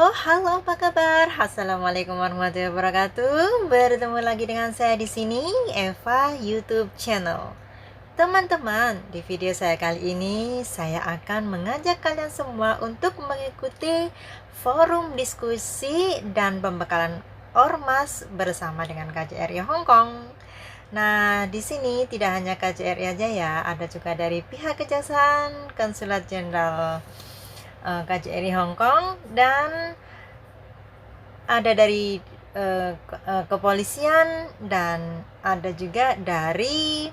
Halo, apa kabar? Assalamualaikum warahmatullahi wabarakatuh. Bertemu lagi dengan saya di sini, Eva YouTube Channel. Teman-teman, di video saya kali ini, saya akan mengajak kalian semua untuk mengikuti forum diskusi dan pembekalan ormas bersama dengan KJRI Hong Kong. Nah, di sini tidak hanya KJRI aja ya, ada juga dari pihak Kejaksaan, Konsulat Jenderal KJRI Hong Kong, dan ada dari kepolisian, dan ada juga dari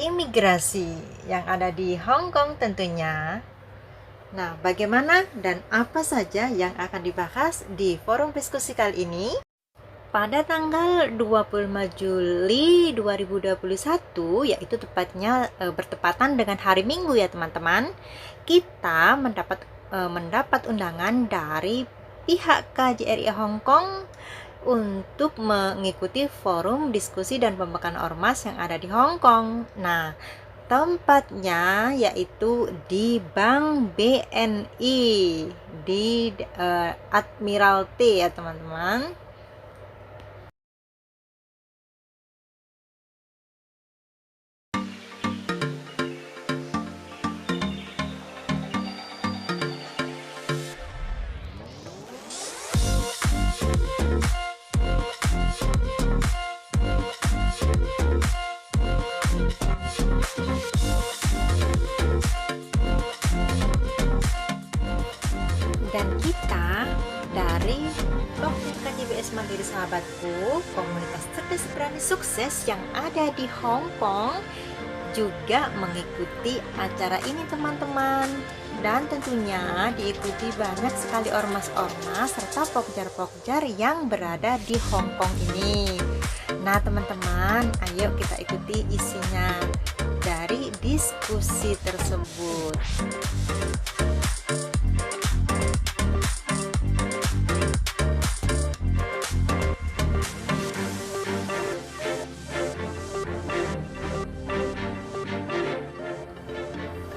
imigrasi yang ada di Hong Kong tentunya. Nah, bagaimana dan apa saja yang akan dibahas di forum diskusi kali ini? Pada tanggal 25 Juli 2021, yaitu tepatnya bertepatan dengan hari Minggu ya teman-teman, kita mendapat undangan dari pihak KJRI Hong Kong untuk mengikuti forum diskusi dan pembekalan ormas yang ada di Hong Kong. Nah, tempatnya yaitu di Bank BNI di Admiralty ya teman-teman. Dan kita dari Komunitas KJBS Mandiri Sahabatku, komunitas cerdas berani sukses yang ada di Hong Kong, juga mengikuti acara ini teman-teman. Dan tentunya diikuti banyak sekali ormas-ormas serta pokjar-pokjar yang berada di Hong Kong ini. Nah teman-teman, ayo kita ikuti isinya dari diskusi tersebut.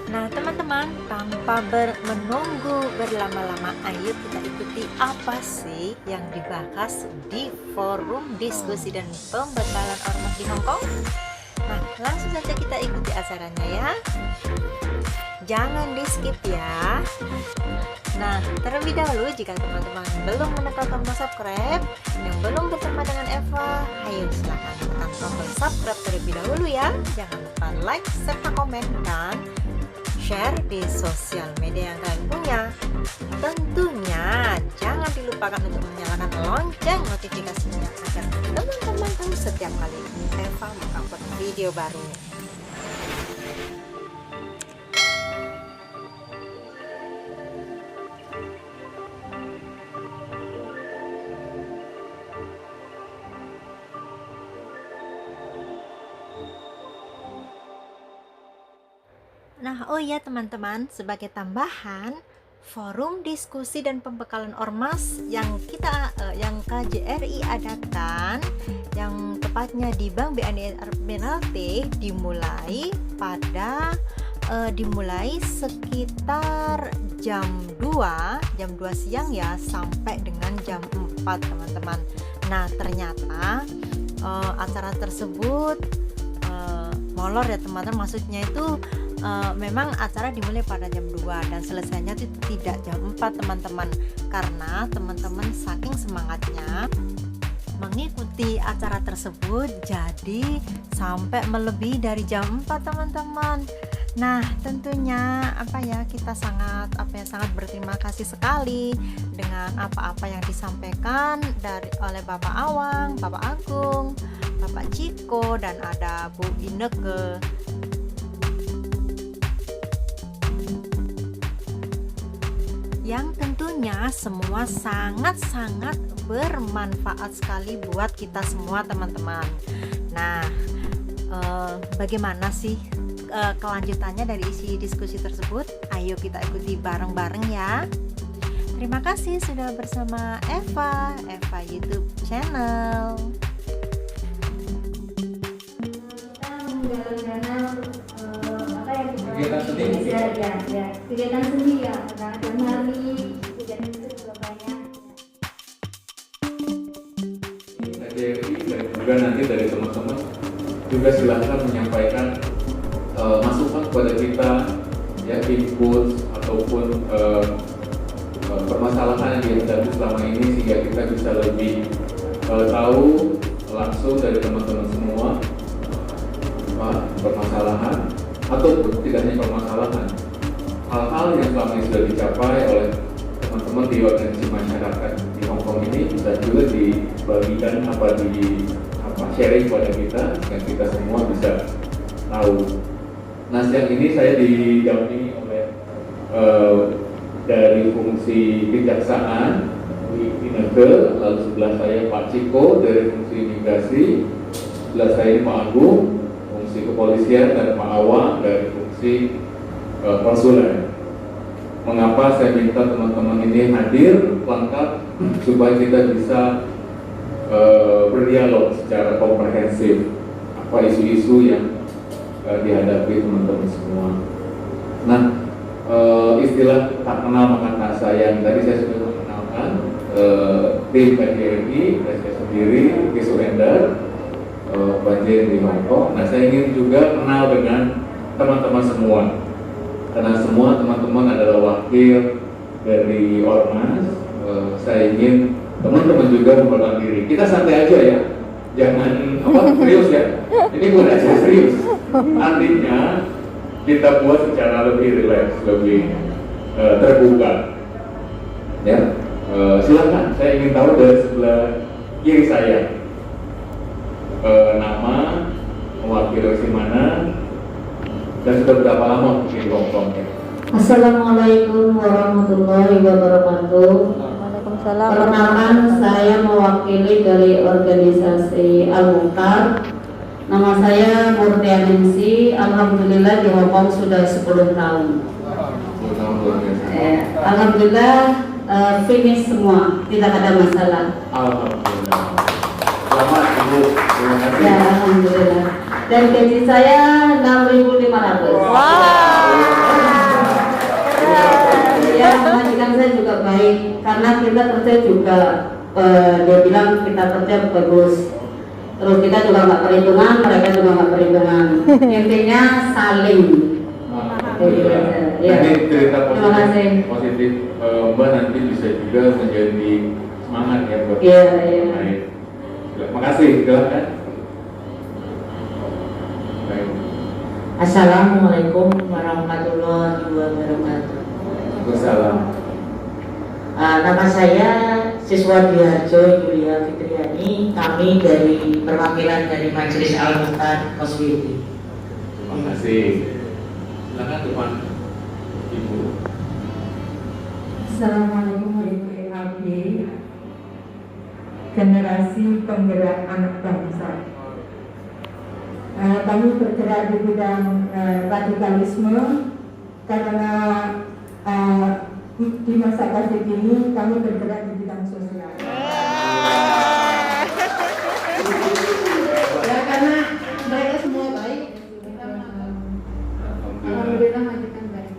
Nah teman-teman, tanpa menunggu berlama-lama, ayo kita ikuti apa sih yang dibahas di forum diskusi dan pembekalan ormas di Hong Kong. Nah langsung saja kita ikuti acaranya ya, jangan di skip ya. Nah terlebih dahulu, jika teman-teman belum menekan tombol subscribe, yang belum bersama dengan Eva, ayo silahkan tekan tombol subscribe terlebih dahulu ya. Jangan lupa like serta komen dan share di sosial media yang kalian punya. Tentunya jangan dilupakan untuk menyalakan lonceng notifikasinya agar teman-teman tahu setiap kali Eva mengupload video baru. Nah, oh iya teman-teman, sebagai tambahan, forum diskusi dan pembekalan ormas yang yang KJRI adakan, yang tepatnya di Bank BNI Admiralty, dimulai sekitar jam 2 siang ya, sampai dengan jam 4 teman-teman. Nah, ternyata acara tersebut molor ya teman-teman, maksudnya itu memang acara dimulai pada jam 2 dan selesainya itu tidak jam 4 teman-teman, karena teman-teman saking semangatnya mengikuti acara tersebut jadi sampai melebihi dari jam 4 teman-teman. Nah tentunya kita sangat berterima kasih sekali dengan apa-apa yang disampaikan oleh Bapak Awang, Bapak Agung, Bapak Ciko, dan ada Bu Ineke. Yang tentunya semua sangat-sangat bermanfaat sekali buat kita semua teman-teman. Nah, bagaimana sih kelanjutannya dari isi diskusi tersebut? Ayo kita ikuti bareng-bareng ya. Terima kasih sudah bersama Eva YouTube Channel. Kegiatan seni ya, kegiatan seni ya, dan hari juga silahkan menyampaikan masukan kepada kita, ya, input ataupun permasalahan yang dihadapi selama ini, sehingga kita bisa lebih tahu langsung dari teman-teman semua permasalahan ataupun tidak hanya permasalahan, hal-hal yang selama ini sudah dicapai oleh teman-teman di organisasi masyarakat di Hong Kong ini bisa juga dibagikan sharing kepada kita, dan kita semua bisa tahu. Nah, siang ini saya didampingi oleh dari fungsi kejaksaan di Ineke, lalu sebelah saya Pak Ciko dari fungsi imigrasi, sebelah saya Pak Agung fungsi kepolisian, dan Pak Awang dari fungsi konsuler. Mengapa saya minta teman-teman ini hadir lengkap supaya kita bisa berdialog secara komprehensif apa isu-isu yang dihadapi teman-teman semua. Nah, istilah tak kenal maka tak sayang tadi saya sudah mengenalkan tim KJRI, saya sendiri, Ki Surendar, banjir di Hong Kong. Nah, saya ingin juga kenal dengan teman-teman semua, karena semua teman-teman adalah wakil dari Ormas. Saya ingin teman-teman juga memperkenalkan diri. Kita santai aja ya, jangan serius ya. Ini bukan aja serius. Artinya kita buat secara lebih rileks, lebih terbuka. Ya, silakan. Saya ingin tahu dari sebelah kiri saya nama, mewakili mana, dan sudah berapa lama di Hong Kong ya? Assalamualaikum warahmatullahi wabarakatuh. Perkenalkan, saya mewakili dari organisasi Al-Mukhtar. Nama saya Murtianingsi. Alhamdulillah di Hong Kong sudah 10 tahun. Alhamdulillah finish semua, tidak ada masalah. Alhamdulillah. Selamat Ibu. Terima kasih. Ya, alhamdulillah. Dan gaji saya 6.500. Ya, majikan saya juga baik, karena kita kerja juga dia bilang kita kerja bagus. Terus kita juga nggak perhitungan, mereka juga nggak perhitungan. Intinya saling. Ya. Ini cerita Terima kasih. positif Mbak nanti bisa juga menjadi semangat ya buat Iya. Terima kasih, silakan. Baik. Assalamualaikum warahmatullahi wabarakatuh. Waalaikumsalam. Nama saya Siswa Diharjo Yulia Fitriani. Kami dari perwakilan dari Majelis Al-Mukhtar Koswiti. Terima kasih. Silakan depan Ibu. Assalamualaikum warahmatullahi wabarakatuh. Generasi penggerak anak bangsa. Kami bergerak di bidang radikalisme karena di masa COVID ini kami bergerak di bidang sosial. Ya, karena mereka semua baik. Alhamdulillah majikan baik.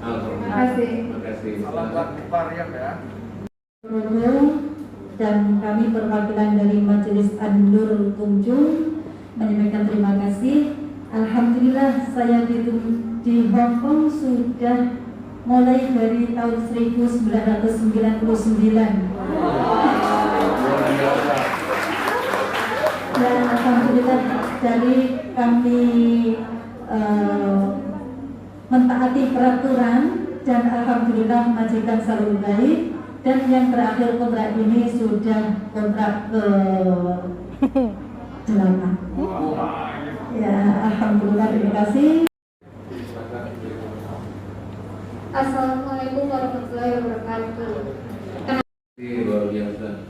Terima kasih. Terima kasih. Salam buat Mariam ya. Dan kami perwakilan dari Majelis An-Nur Tunjung menyampaikan terima kasih. Alhamdulillah saya di Hong Kong sudah mulai dari tahun 1999. Dan alhamdulillah dari kami mentaati peraturan, dan alhamdulillah majikan selalu baik. Dan yang terakhir kontrak ini sudah kontrak ke-8. Ya, alhamdulillah, terima kasih. Assalamualaikum warahmatullahi wabarakatuh. Ini luar biasa.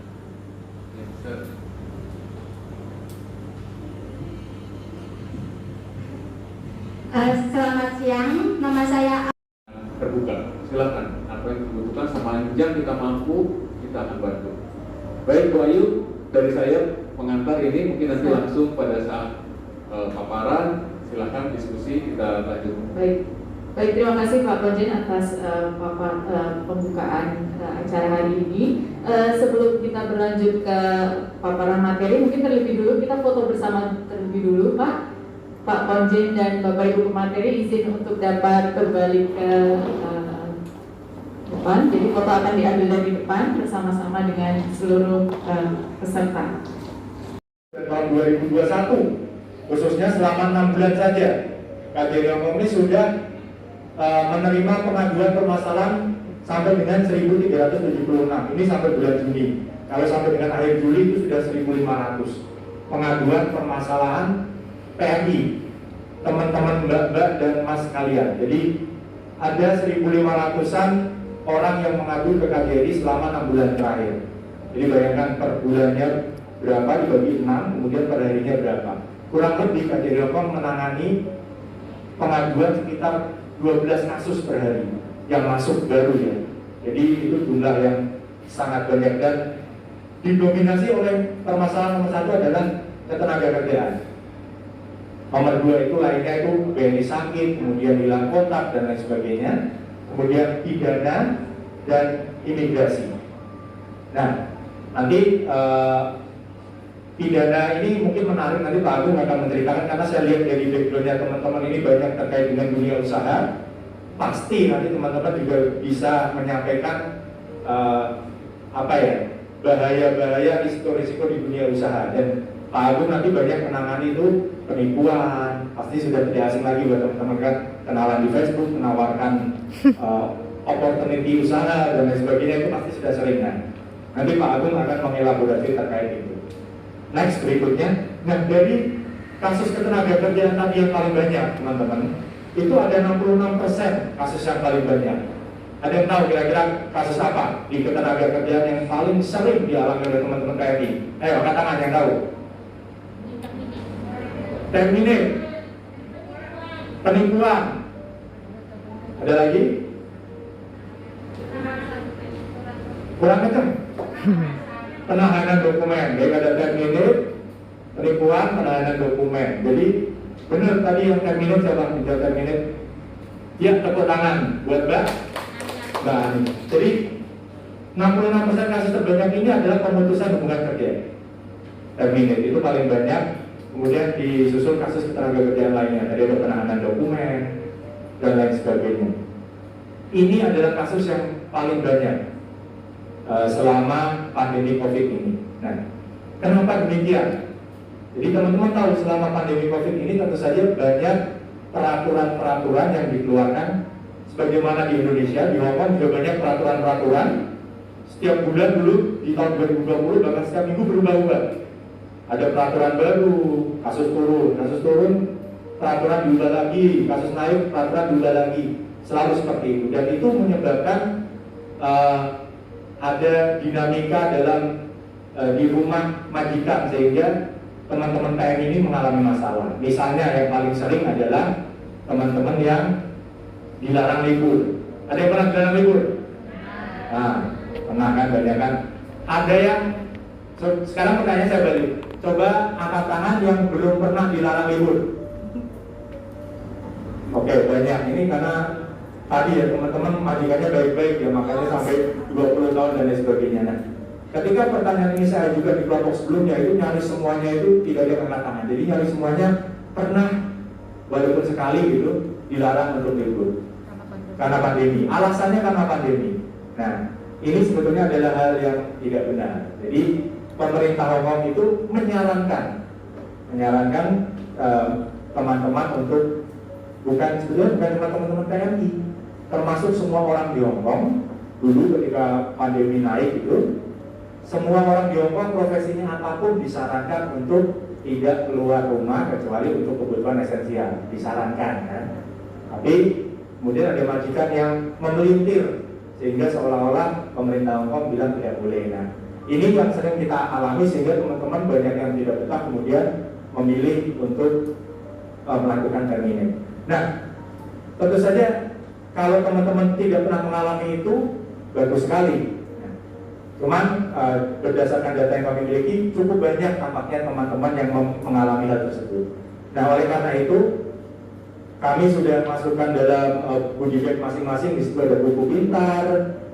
Selamat siang, nama saya Terbuka. Silakan. Apa yang dibutuhkan sepanjang kita mampu, kita akan bantu. Baik Bu Ayu, dari saya pengantar ini mungkin nanti langsung pada saat paparan, silakan diskusi kita lanjut. Baik. Baik, terima kasih Pak Konjen atas pembukaan acara hari ini. Sebelum kita berlanjut ke paparan materi, mungkin terlebih dulu kita foto bersama terlebih dulu, Pak. Pak Konjen dan Bapak Ibu pemateri izin untuk dapat berbalik ke depan. Jadi foto akan diambil dari depan bersama-sama dengan seluruh peserta. Tahun 2021, khususnya selama 6 bulan saja, KJRI Hongkong ini sudah menerima pengaduan permasalahan sampai dengan 1.376. Ini sampai bulan Juni. Kalau sampai dengan akhir Juli itu sudah 1.500 pengaduan permasalahan PMI, teman-teman mbak-mbak dan mas sekalian. Jadi ada 1.500-an orang yang mengadu ke KJRI selama 6 bulan terakhir. Jadi bayangkan per bulannya berapa dibagi 6, kemudian per harinya berapa. Kurang lebih KJRI Hongkong menangani pengaduan sekitar 12 kasus per hari yang masuk baru ya. Jadi itu jumlah yang sangat banyak dan didominasi oleh permasalahan nomor 1 adalah ketenagakerjaan. Nomor 2 itu lainnya itu BNI sakit, kemudian hilang kontak dan lain sebagainya. Kemudian pidana dan imigrasi. Nah, nanti pidana ini mungkin menarik, nanti Pak Agung akan menceritakan karena saya lihat dari backgroundnya teman-teman ini banyak terkait dengan dunia usaha. Pasti nanti teman-teman juga bisa menyampaikan bahaya-bahaya risiko-risiko di dunia usaha. Dan Pak Agung nanti banyak menangani itu penipuan, pasti sudah tidak asing lagi buat teman-teman kan, kenalan di Facebook, menawarkan opportunity usaha dan lain sebagainya, itu pasti sudah sering kan. Nanti Pak Agung akan mengelaborasi terkait itu. Next berikutnya, nah dari kasus ketenagakerjaan tadi yang paling banyak teman-teman, itu ada 66% kasus yang paling banyak. Ada yang tahu kira-kira kasus apa di ketenagakerjaan yang paling sering dialami oleh teman-teman TNI? Ayo angkat tangan yang tahu. Terminate, penipuan, ada lagi? Kurang kenceng. Penahanan dokumen, baik ada terminate, penipuan, penahanan dokumen. Jadi benar tadi yang terminate siapa? Bisa terminate? Ya, tepuk tangan buat Mbak Ani. Jadi 66% kasus terbanyak ini adalah pemutusan hubungan kerja. Terminate itu paling banyak. Kemudian disusul kasus ketenagakerjaan lainnya, ada penahanan dokumen dan lain sebagainya. Ini adalah kasus yang paling banyak selama pandemi COVID ini. Nah, kenapa demikian? Jadi teman-teman tahu selama pandemi COVID ini tentu saja banyak peraturan-peraturan yang dikeluarkan sebagaimana di Indonesia, di Hong Kong juga banyak peraturan-peraturan. Setiap bulan dulu di tahun 2020 bahkan setiap minggu berubah-ubah. Ada peraturan baru, kasus turun, peraturan diubah lagi, kasus naik, peraturan diubah lagi, selalu seperti itu. Dan itu menyebabkan ada dinamika dalam di rumah majikan sehingga teman-teman TNI ini mengalami masalah. Misalnya yang paling sering adalah teman-teman yang dilarang libur. Ada yang pernah dilarang libur? Nah, pernah kan, banyak kan. Ada yang sekarang pertanyaan saya balik. Coba angkat tangan yang belum pernah dilarang libur. Oke, banyak. Ini karena tadi ya teman-teman majikannya baik-baik ya, makanya sampai 20 tahun dan lain sebagainya. Nah, ketika pertanyaan ini saya juga di kelompok sebelumnya itu nyaris semuanya itu tidak ada yang angkat tangan. Jadi nyaris semuanya pernah walaupun sekali gitu dilarang untuk libur karena pandemi. Alasannya karena pandemi. Nah, ini sebetulnya adalah hal yang tidak benar. Jadi pemerintah Hong Kong itu menyarankan teman-teman untuk sebetulnya bukan teman-teman TNI, termasuk semua orang di Hong Kong dulu ketika pandemi naik itu, semua orang di Hong Kong profesinya apapun disarankan untuk tidak keluar rumah kecuali untuk kebutuhan esensial, disarankan kan. Tapi kemudian ada majikan yang memelintir sehingga seolah-olah pemerintah Hong Kong bilang tidak boleh. Nah, ini yang sering kita alami sehingga teman-teman banyak yang tidak betah kemudian memilih untuk melakukan terminate. Nah, tentu saja kalau teman-teman tidak pernah mengalami itu bagus sekali. Cuman berdasarkan data yang kami miliki cukup banyak tampaknya teman-teman yang mengalami hal tersebut. Nah, oleh karena itu kami sudah masukkan dalam goodie bag masing-masing. Di situ ada buku pintar,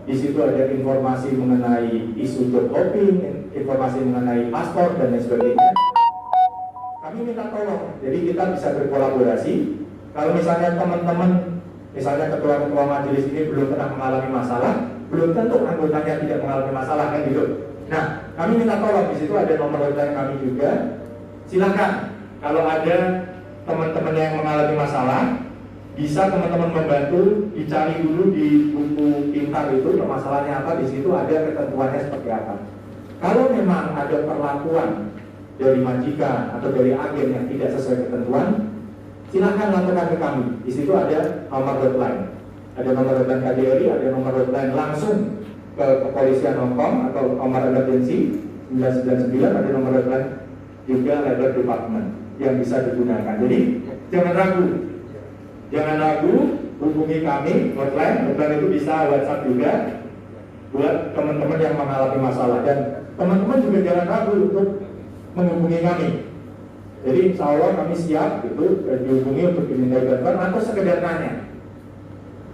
di situ ada informasi mengenai isu job hopping, informasi mengenai paspor dan lain sebagainya. Kami minta tolong, jadi kita bisa berkolaborasi. Kalau misalnya teman-teman, misalnya ketua-ketua majelis ini belum pernah mengalami masalah, belum tentu anggotanya tidak mengalami masalah, kan gitu. Nah, kami minta tolong, di situ ada nomor hotline kami juga. Silakan, kalau ada teman-teman yang mengalami masalah, bisa teman-teman membantu dicari dulu di buku pintar itu permasalahannya apa, di situ ada ketentuannya seperti apa. Kalau memang ada perlakuan dari majikan atau dari agen yang tidak sesuai ketentuan, silahkan laporkan ke kami. Di situ ada nomor hotline, ada nomor hotline KJRI, ada nomor hotline langsung ke kepolisian Hongkong atau nomor emergency 999, ada nomor hotline juga labor department yang bisa digunakan. Jadi jangan ragu, hubungi kami hotline itu bisa WhatsApp juga buat teman-teman yang mengalami masalah, dan teman-teman juga jangan ragu untuk menghubungi kami. Jadi insya Allah kami siap gitu dihubungi untuk diminta bantuan atau sekedar nanya.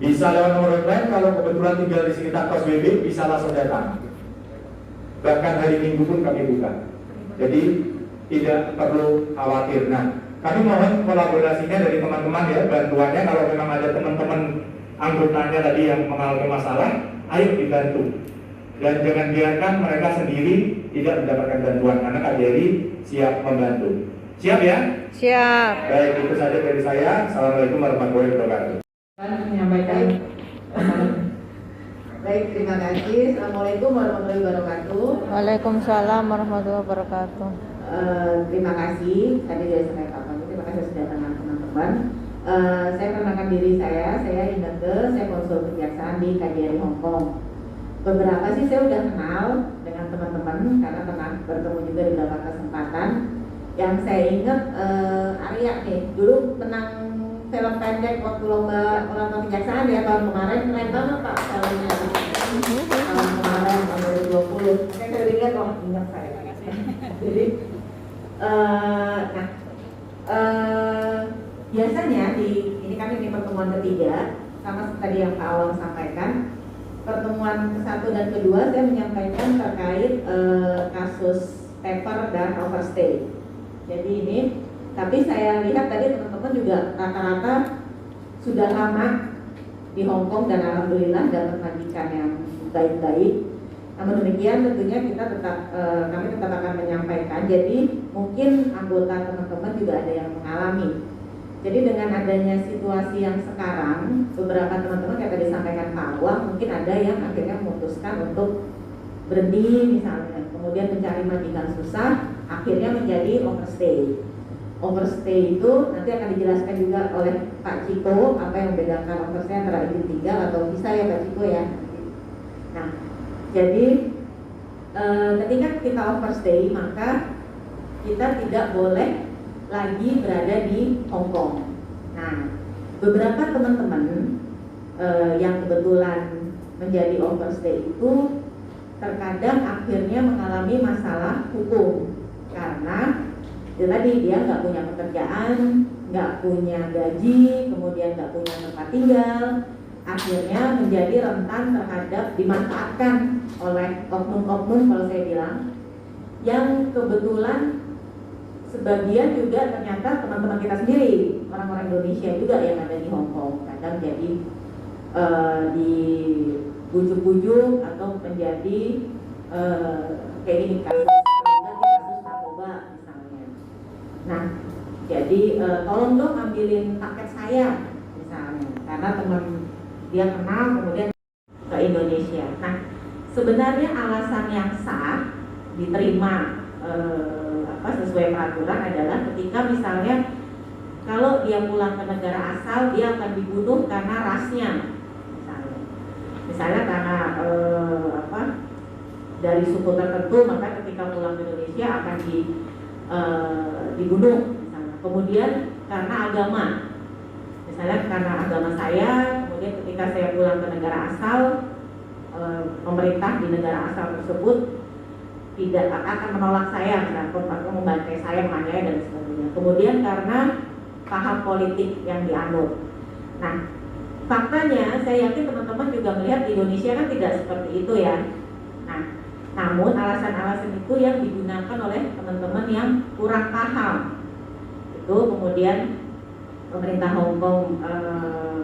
Bisa lewat nomor hotline, kalau kebetulan tinggal di sekitar Kos BB bisa langsung datang. Bahkan hari Minggu pun kami buka. Jadi tidak perlu khawatir. Nah, kami mohon kolaborasinya dari teman-teman ya, bantuannya. Kalau memang ada teman-teman anggotanya tadi yang mengalami masalah, ayo dibantu. Dan jangan biarkan mereka sendiri tidak mendapatkan bantuan, karena KJRI siap membantu. Siap ya? Siap. Baik, itu saja dari saya. Assalamualaikum warahmatullahi wabarakatuh. Menyampaikan. Baik, terima kasih. Assalamualaikum warahmatullahi wabarakatuh. Waalaikumsalam warahmatullahi wabarakatuh. Terima kasih. Tadi sudah disampaikan. Terima kasih sudah datang teman-teman. Saya perkenalkan diri saya Ineke, saya konsul kejaksaan di KJRI Hongkong. Beberapa sih saya udah kenal dengan teman-teman karena pernah bertemu juga di beberapa kesempatan. Yang saya ingat Arya nih, dulu menang film pendek waktu lomba ulang tahun kejaksaan ya tahun kemarin, keren banget Pak filmnya. Tahun kemarin tahun 2020. Saya sudah lihat loh, ingat saya. Jadi biasanya ini kan ini pertemuan ketiga, sama tadi yang Pak Awang sampaikan. Pertemuan ke-1 dan ke-2 saya menyampaikan terkait kasus paper dan overstay. Jadi ini, tapi saya lihat tadi teman-teman juga rata-rata sudah lama di Hongkong dan alhamdulillah dapat majikan yang baik-baik. Namun demikian tentunya kami tetap akan menyampaikan. Jadi mungkin anggota teman-teman juga ada yang mengalami. Jadi dengan adanya situasi yang sekarang, beberapa teman-teman yang tadi sampaikan Pak Awang, mungkin ada yang akhirnya memutuskan untuk berhenti misalnya, kemudian mencari majikan susah, akhirnya menjadi overstay. Overstay itu nanti akan dijelaskan juga oleh Pak Ciko apa yang membedakan overstay antara izin tinggal atau visa ya Pak Ciko ya. Nah, jadi ketika kita overstay maka kita tidak boleh lagi berada di Hongkong. Nah, beberapa teman-teman yang kebetulan menjadi overstay itu terkadang akhirnya mengalami masalah hukum karena ya tadi dia nggak punya pekerjaan, nggak punya gaji, kemudian nggak punya tempat tinggal, akhirnya menjadi rentan terhadap dimanfaatkan oleh oknum-oknum kalau saya bilang yang kebetulan sebagian juga ternyata teman-teman kita sendiri, orang-orang Indonesia juga yang ada di Hongkong, kadang jadi dibujuk-bujuk atau menjadi kayak gini kasus narkoba misalnya. Nah, jadi tolong dong ambilin paket saya misalnya, karena teman dia kenal kemudian ke Indonesia. Nah, sebenarnya alasan yang sah diterima sesuai peraturan adalah ketika misalnya kalau dia pulang ke negara asal dia akan dibunuh karena rasnya misalnya karena dari suku tertentu, maka ketika pulang ke Indonesia akan dibunuh misalnya. Kemudian karena agama, misalnya karena agama saya, kemudian ketika saya pulang ke negara asal, pemerintah di negara asal tersebut tidak akan menolak saya, misalnya membantai saya, menganiaya dan sebagainya. Kemudian karena paham politik yang dianut. Nah, faktanya saya yakin teman-teman juga melihat di Indonesia kan tidak seperti itu ya. Nah, namun alasan-alasan itu yang digunakan oleh teman-teman yang kurang paham. Itu kemudian pemerintah Hong Kong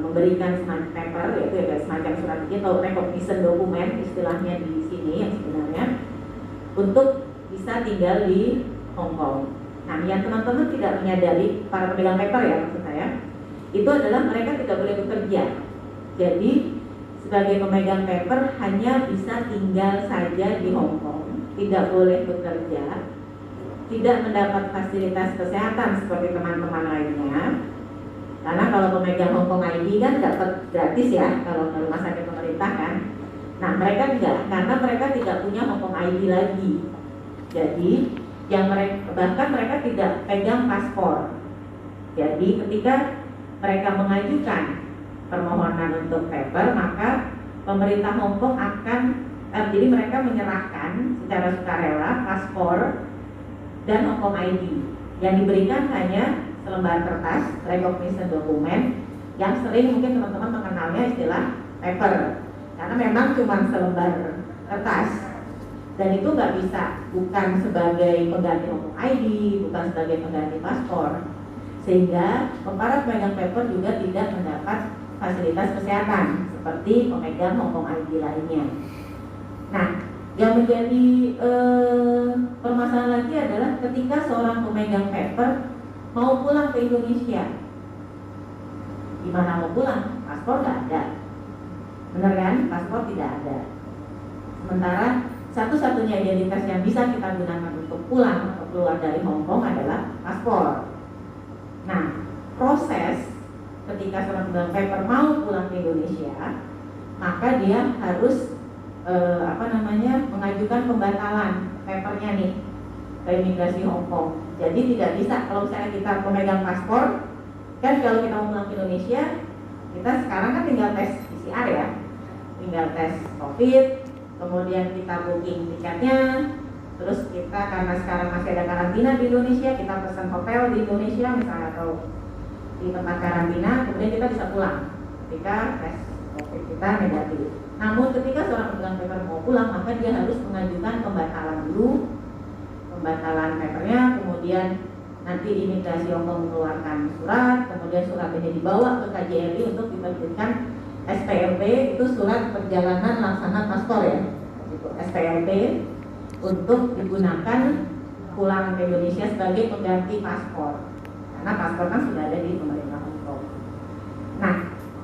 memberikan semacam paper, yaitu semacam surat izin atau recognition dokumen istilahnya di sini yang sebenarnya untuk bisa tinggal di Hong Kong. Nah, yang teman-teman tidak menyadari, para pemegang paper ya maksud saya, itu adalah mereka tidak boleh bekerja. Jadi sebagai pemegang paper hanya bisa tinggal saja di Hong Kong, tidak boleh bekerja, tidak mendapat fasilitas kesehatan seperti teman-teman lainnya. Karena kalau pemegang Hong Kong ID kan dapat gratis ya kalau ke rumah sakit pemerintah kan. Nah, mereka enggak, karena mereka tidak punya Hong Kong ID lagi. Jadi bahkan mereka tidak pegang paspor. Jadi ketika mereka mengajukan permohonan untuk paper, maka pemerintah Hong Kong jadi mereka menyerahkan secara sukarela paspor dan Hong Kong ID. Yang diberikan hanya selembar kertas, recognition dokumen, yang sering mungkin teman-teman mengenalnya istilah paper, karena memang cuma selembar kertas, dan itu nggak bisa, bukan sebagai pengganti Hong Kong ID, bukan sebagai pengganti paspor, sehingga para pemegang paper juga tidak mendapat fasilitas kesehatan seperti pemegang Hong Kong ID lainnya. Nah, yang menjadi permasalahan lagi adalah ketika seorang pemegang paper mau pulang ke Indonesia, gimana mau pulang? Paspor nggak ada, bener kan? Paspor tidak ada. Sementara satu-satunya identitas yang bisa kita gunakan untuk pulang atau keluar dari Hong Kong adalah paspor. Nah, proses ketika seorang pemegang paper mau pulang ke Indonesia, maka dia harus mengajukan pembatalan papernya nih ke imigrasi Hong Kong. Jadi tidak bisa kalau misalnya kita pemegang paspor, kan kalau kita mau pulang ke Indonesia, kita sekarang kan tinggal tes PCR ya, tinggal tes COVID, kemudian kita booking tiketnya, terus kita karena sekarang masih ada karantina di Indonesia, kita pesan hotel di Indonesia misalnya atau di tempat karantina, kemudian kita bisa pulang ketika tes COVID kita negatif. Namun ketika seorang pemegang paper mau pulang, maka dia harus mengajukan pembatalan dulu, pembatalan papernya, kemudian nanti imigrasi Hong Kong mengeluarkan surat, kemudian surat ini dibawa ke KJRI untuk diterbitkan SPLP, itu surat perjalanan laksana paspor ya, SPLP untuk digunakan pulang ke Indonesia sebagai pengganti paspor, karena paspor kan sudah ada di pemerintah Hong Kong. Nah,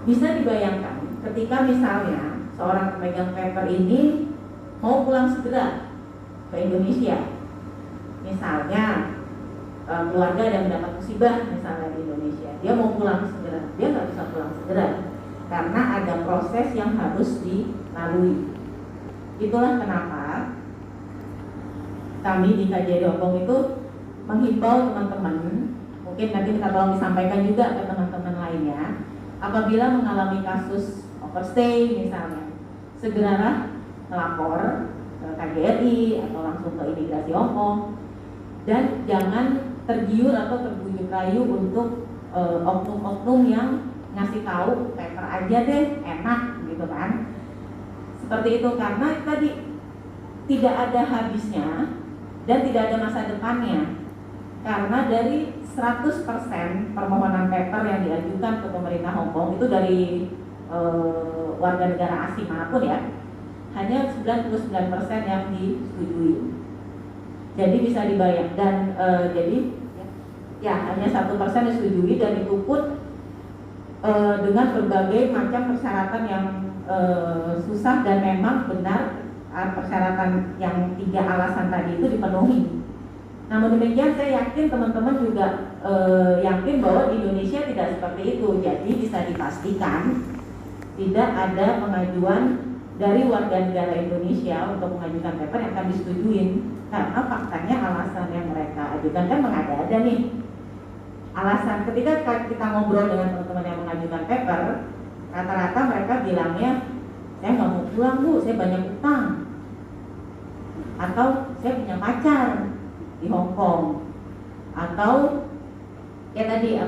bisa dibayangkan ketika misalnya seorang pemegang paper ini mau pulang segera ke Indonesia, misalnya keluarga yang mendapat musibah misalnya di Indonesia, dia mau pulang segera, dia nggak bisa pulang segera karena ada proses yang harus dilalui. Itulah kenapa kami di KJRI Hong Kong itu menghimbau teman-teman, mungkin nanti kita tolong disampaikan juga ke teman-teman lainnya, apabila mengalami kasus overstay misalnya, segeralah melapor ke KJRI atau langsung ke imigrasi Hong Kong, dan jangan tergiur atau terbujuk rayu untuk oknum-oknum yang ngasih tahu paper aja deh enak gitu kan, seperti itu, karena tadi tidak ada habisnya dan tidak ada masa depannya, karena dari 100% permohonan paper yang diajukan ke pemerintah Hong Kong itu dari warga negara asing manapun ya, hanya 99% yang disetujui. Jadi bisa dibayang, dan jadi ya hanya 1% disetujui, dan itu pun dengan berbagai macam persyaratan yang susah, dan memang benar persyaratan yang 3 alasan tadi itu dipenuhi. Namun demikian saya yakin teman-teman juga yakin bahwa di Indonesia tidak seperti itu. Jadi bisa dipastikan tidak ada pengajuan dari warga negara Indonesia untuk mengajukan paper yang akan disetujuin, karena faktanya alasan yang mereka ajukan kan mengada-ada nih. Alasan ketika kita ngobrol dengan teman-teman yang mengajukan paper, rata-rata mereka bilangnya, saya nggak mau pulang Bu, saya banyak utang, atau saya punya pacar di Hong Kong, atau ya tadi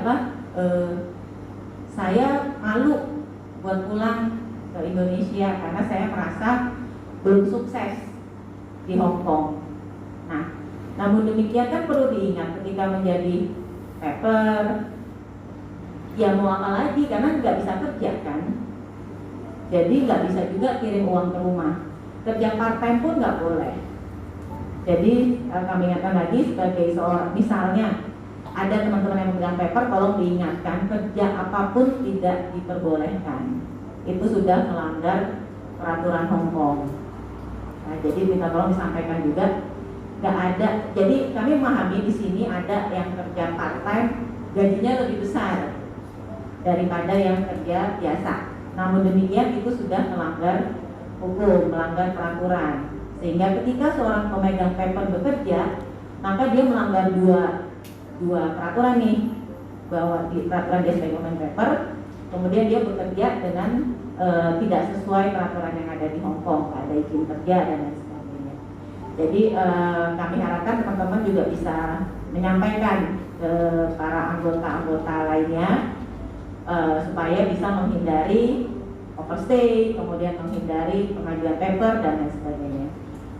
saya malu buat pulang ke Indonesia karena saya merasa belum sukses di Hong Kong. Nah, namun demikian kan perlu diingat ketika menjadi paper, ya mau apa lagi karena nggak bisa kerja kan. Jadi nggak bisa juga kirim uang ke rumah. Kerja part time pun nggak boleh. Jadi kami ingatkan lagi sebagai seorang, misalnya ada teman-teman yang memegang paper, tolong diingatkan kerja apapun tidak diperbolehkan. Itu sudah melanggar peraturan Hong Kong. Nah, jadi minta tolong disampaikan juga, nggak ada. Jadi kami memahami di sini ada yang kerja part time gajinya lebih besar daripada yang kerja biasa. Namun demikian itu sudah melanggar hukum, melanggar peraturan. Sehingga ketika seorang pemegang paper bekerja, maka dia melanggar dua peraturan nih, bahwa di peraturan dia sebagai pemegang paper, kemudian dia bekerja dengan tidak sesuai peraturan yang ada di Hong Kong, ada izin kerja dan lain sebagainya. Jadi kami harapkan teman-teman juga bisa menyampaikan ke para anggota-anggota lainnya supaya bisa menghindari overstay, kemudian menghindari pengajuan paper dan lain sebagainya.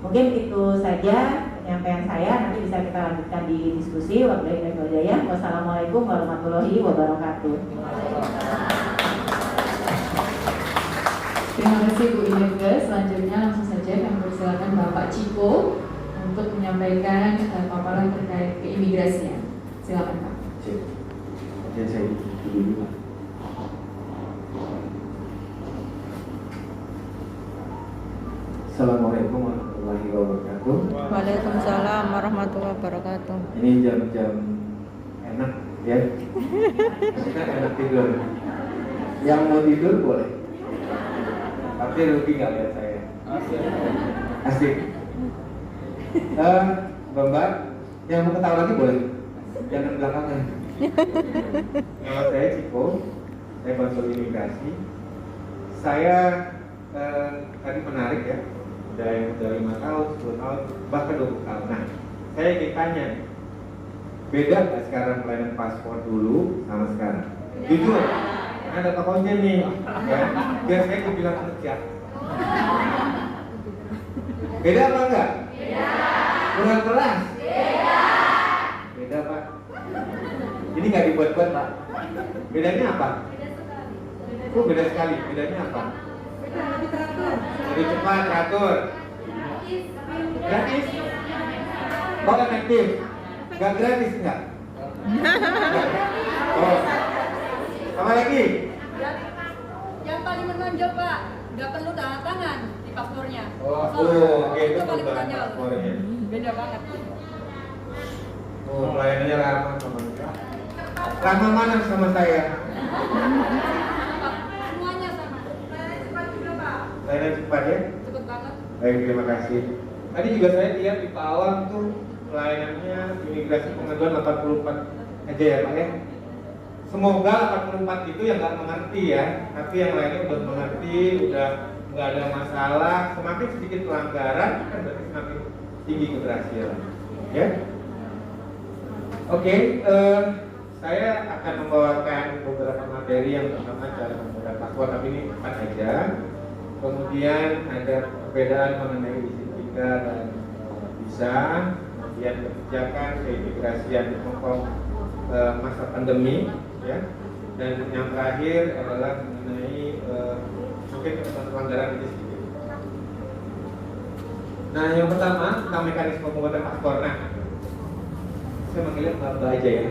Mungkin itu saja penyampaian saya, nanti bisa kita lanjutkan di diskusi. Wassalamualaikum warahmatullahi wabarakatuh. Terima kasih Bu Ineke. Selanjutnya langsung saja kami persilakan Bapak Ciko untuk menyampaikan paparan terkait keimigrasian. Silakan Pak. Oke, saya dulu. Assalamualaikum warahmatullahi wabarakatuh. Waalaikumsalam warahmatullahi wabarakatuh. Ini jam-jam enak ya. Kita enak tidur. Yang mau tidur boleh. Tapi rugi nggak lihat saya. Asik. Mbak, yang mau ketawa lagi boleh. Jangan belakangan. Nama saya Ciko. Saya konsul imigrasi. Saya tadi menarik ya. Yang udah 5 tahun, 10 tahun, bahkan 20 tahun. Nah, saya ingin tanya, beda nggak sekarang pelayanan paspor dulu sama sekarang? Jujur, ada Pak Konjen nih, ya, biar saya bilang kerja. Beda apa enggak? Beda. Kurang keras? Beda. Beda Pak. Ini nggak dibuat-buat Pak. Bedanya apa? Oh, beda sekali. Bedanya apa? Lebih cepat, teratur. Gratis? Oh, efektif. Gak gratis enggak? Oh. Sama lagi? Yang paling menonjol Pak, nggak perlu tanda tangan di paspornya. Oke, itu paling perubahan menonjol. paspornya. Beda banget. Oh, pelayanannya ramah sama saya. Ramah mana sama saya? Semuanya sama. Cepat juga Pak. Pelayanan cepat ya? Cepet banget. Baik, terima kasih. Tadi juga saya lihat di Pawang tuh pelayanannya imigrasi pengaduan 84 aja ya Pak ya. Semoga 84 itu yang nggak mengerti ya, tapi yang lainnya udah mengerti, udah nggak ada masalah. Semakin sedikit pelanggaran kan berarti semakin tinggi keberhasilan. Ya. Oke, saya akan membawakan beberapa materi. Yang pertama cara membuat paspor, tapi ini 4 aja. Kemudian ada perbedaan mengenai izin tinggal dan visa, kemudian kebijakan keimigrasian di Hong Kong masa pandemi, ya. Dan yang terakhir adalah mengenai mungkin pelanggaran ini sedikit. Nah, yang pertama tentang mekanisme pembuatan paspor. Nah, saya manggilnya Mbak aja ya.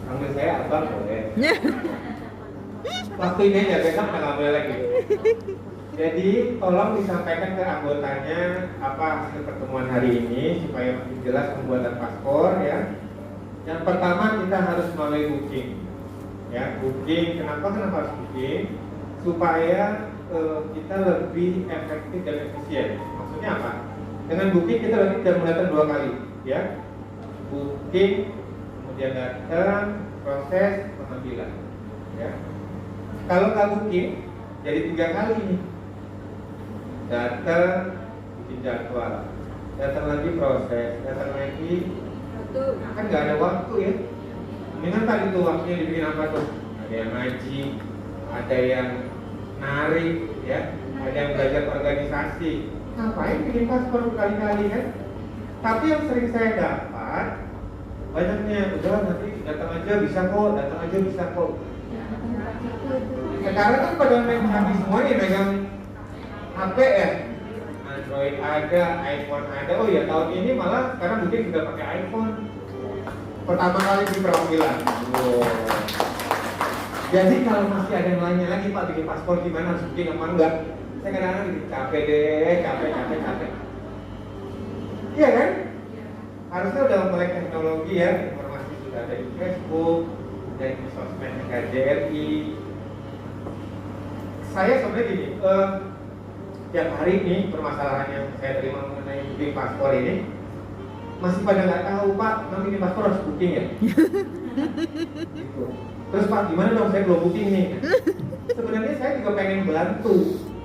Panggil saya Abang boleh. Waktu ini aja, besok nggak boleh lagi. Jadi tolong disampaikan ke anggotanya apa hasil pertemuan hari ini supaya makin jelas pembuatan paspor ya. Yang pertama kita harus melalui booking. Ya, booking. Kenapa harus booking? Supaya kita lebih efektif dan efisien. Maksudnya apa? Dengan booking kita lebih bisa datang 2 kali, ya. Booking, kemudian datang, proses pengambilan, ya. Kalau nggak booking, jadi 3 kali nih. Datang, bikin jadwal, datang lagi proses, datang lagi, kan nggak ada waktu ya. Mendingan tadi tuh waktunya dibikin apa tuh? Ada yang ngaji, ada yang nari, ya, ada yang belajar organisasi. Ngapain bikin paspor berkali-kali kan? Tapi yang sering saya dapat banyaknya, udah nanti datang aja bisa kok, datang aja bisa kok. Sekarang kan pada main HP semua nih, megang HP ya. Android ada, iPhone ada. Oh ya, tahun ini malah sekarang mungkin sudah pakai iPhone. Pertama kali di perwakilan. Jadi kalau masih ada yang lainnya lagi, Pak, bikin paspor gimana, harus bikin apa enggak? Saya kadang-kadang bikin capek deh, capek. Iya kan? Harusnya udah melek teknologi ya, informasi sudah ada di Facebook, dan di sosmed KJRI. Saya sebenarnya gini, tiap hari ini permasalahan yang saya terima mengenai bikin paspor ini masih pada nggak tahu, Pak, nanti bikin paspor harus booking ya? Gitu. Terus Pak, gimana dong, saya belum booking nih? Sebenarnya saya juga pengen bantu,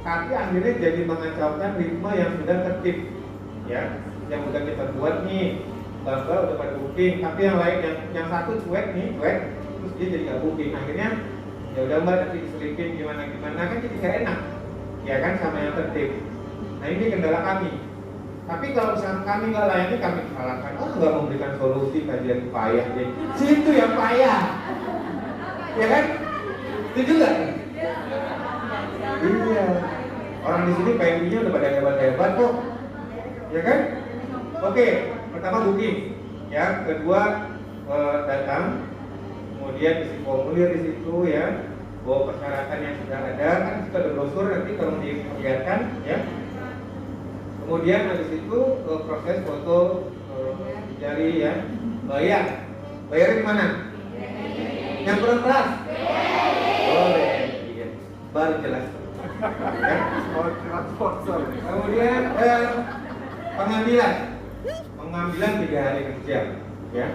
tapi akhirnya jadi mengacaukan ritme yang sudah tertib, ya, yang udah kita buat nih. Bangga udah pada booking, tapi yang lain yang satu cuek, terus dia jadi nggak booking. Akhirnya ya udah Mbak, nanti diselipin gimana kan jadi nggak enak, ya kan, sama yang tertib. Nah ini kendala kami. Tapi kalau misalnya kami nggak layani, kami salahkan. Oh, nggak memberikan solusi, kajian payah deh. Situ yang payah, ya kan? Setuju nggak? Iya. Orang di sini PMI-nya udah pada hebat-hebat kok, ya kan? Oke. Pertama booking, ya. Kedua datang, kemudian isi formulir di situ, ya. Bawa persyaratan yang sudah ada, kan sudah ada brosur nanti kalau diperlihatkan, ya. Kemudian habis itu proses foto jari, ya. Bayarnya di mana? Yang kurang keras? Boleh, iya. Baru jelas. Ya. Kemudian pengambilan 3 hari kerja, ya.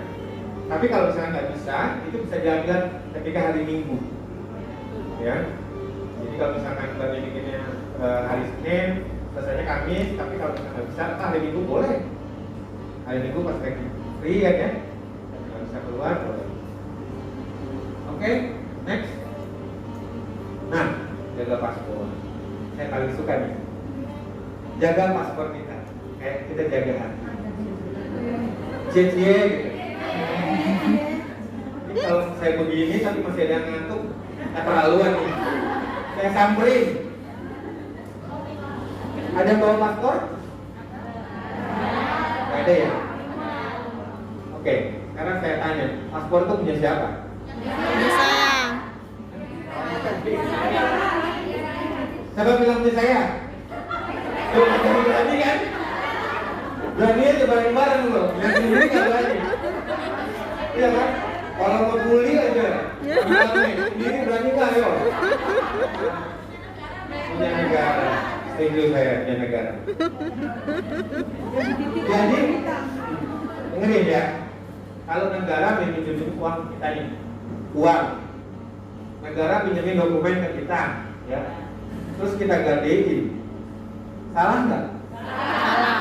Tapi kalau misalnya nggak bisa, itu bisa diambil ketika hari Minggu, ya. Jadi kalau misalkan Mbak bikinnya hari Senin, selesainya Kamis, tapi kalau misalnya nggak bisa, hari Minggu boleh. Hari Minggu pas lagi free ya, nggak bisa keluar boleh. Oke, next. Nah, jaga paspor. Saya paling suka nih. Jaga paspor kita, kayak kita jaga hati. Cie-cie gitu. Ini kalau saya begini tapi masih ada yang ngantuk, keterlaluan nih. Saya samperin. Ada yang bawa paspor? Gak ada ya? Oke, sekarang saya tanya, paspor itu punya siapa? Punya saya. Siapa bilang punya saya? Berani kan? Berani aja bareng-bareng loh, yang sendiri gak berani. Iya kan? Kalau mau bully aja, sendiri berani gak, ayo? Punya negara, setuju saya, punya negara. Jadi, dengerin ya, kalau negara pinjemin uang kita nih, uang, negara pinjemin dokumen ke kita, ya, terus kita gadein, salah nggak? Salah.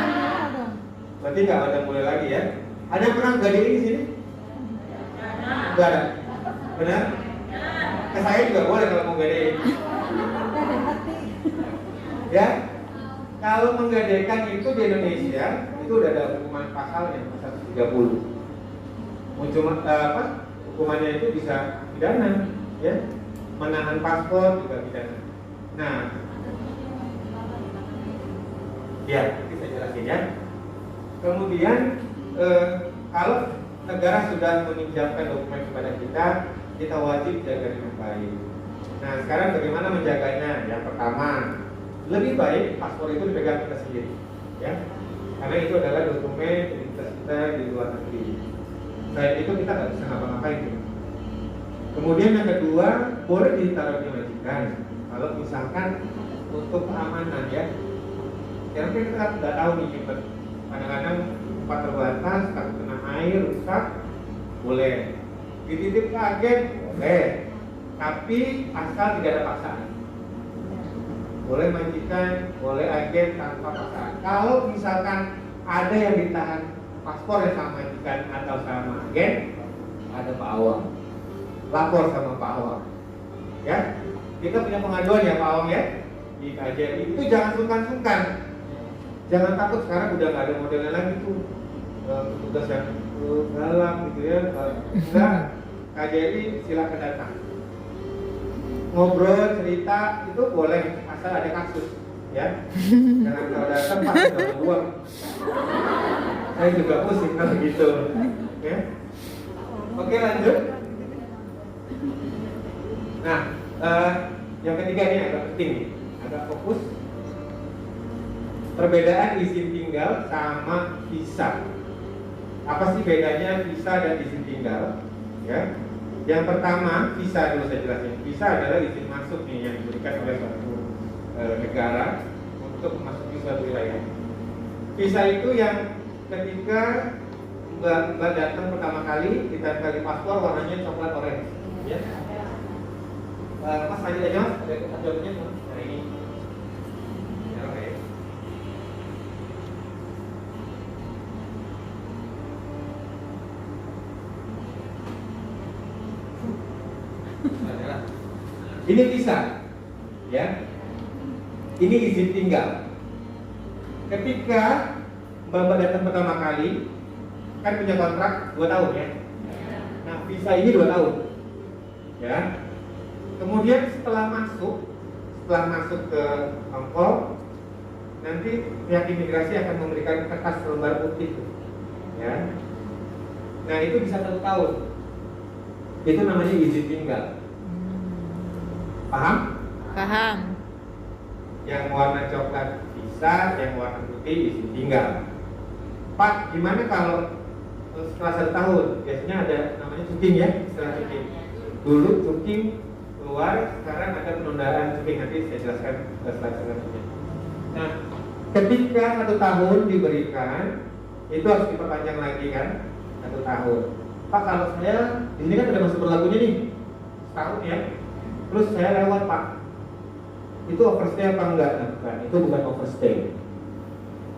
Berarti nggak ada boleh lagi ya? Ada yang pernah gadein di sini? Nggak ada, benar? Ke saya juga boleh kalau mau gadein. Ya, kalau menggadaikan itu di Indonesia itu udah ada hukuman pasalnya, pasal 130. Muncul hukumannya itu bisa pidana, ya, menahan paspor juga pidana. Nah, ya, kita jelasin ya. Kemudian kalau negara sudah meminjamkan dokumen kepada kita, kita wajib jaga dengan baik. Nah, sekarang bagaimana menjaganya? Yang pertama, lebih baik paspor itu dipegang kita sendiri, ya, karena itu adalah dokumen identitas kita di luar negeri. Selain itu kita nggak bisa ngapa-ngapain. Kemudian yang kedua, boleh ditaruh di majikan. Kalau misalkan untuk keamanan, ya, karena kita nggak tahu nih, kadang-kadang tempat terbatas, takut kena air, rusak, boleh. Dititip ke agen, boleh. Tapi asal tidak ada paksaan. Boleh majikan, boleh agen tanpa paksaan. Kalau misalkan ada yang ditahan paspor yang sama majikan atau sama agen, ada Pak Awang. lapor sama Pak Awang. Ya, kita punya pengaduan ya Pak Awang ya di KJRI. Itu jangan sungkan-sungkan, jangan takut. Sekarang udah nggak ada modelnya lagi tuh tugas yang dalam gitu ya. Enggak, KJRI silakan datang, ngobrol cerita itu boleh asal ada kasus ya. Jangan kalau datang Pak udah uang, saya juga pusing kalau gitu ya. Oke, lanjut. Nah, yang ketiga ini agak penting nih, agak fokus. Perbedaan izin tinggal sama visa. Apa sih bedanya visa dan izin tinggal? Ya. Yang pertama, visa dulu saya jelasin. Visa adalah izin masuk nih yang diberikan oleh suatu negara untuk memasuki suatu wilayah. Visa itu yang ketika Mbak datang pertama kali, kita kali paspor warnanya coklat orange, ya. Mas lanjut aja mas, ada jawabnya mas. Nah ini, ya, oke. Ini visa, ya. Ini izin tinggal. Ketika Mbak datang pertama kali, kan punya kontrak 2 tahun ya. Nah, visa ini 2 tahun. Ya. Kemudian setelah masuk ke Hongkong, nanti pihak imigrasi akan memberikan kertas lembar putih. Ya. Nah, itu bisa 1 tahun. Itu namanya izin tinggal. Paham? Paham. Yang warna coklat visa, yang warna putih izin tinggal. Pak, gimana kalau setelah 1 tahun? Biasanya ada namanya cuking ya, setelah cuking. Dulu cuking keluar, sekarang ada penundaan cuking, nanti saya jelaskan selanjutnya. Nah, ketika 1 tahun diberikan, itu harus diperpanjang lagi kan, 1 tahun. Pak, kalau saya di sini kan udah masuk berlakunya nih, setahun ya. Terus saya lewat Pak, itu overstay apa enggak? Nah, bukan, itu bukan overstay.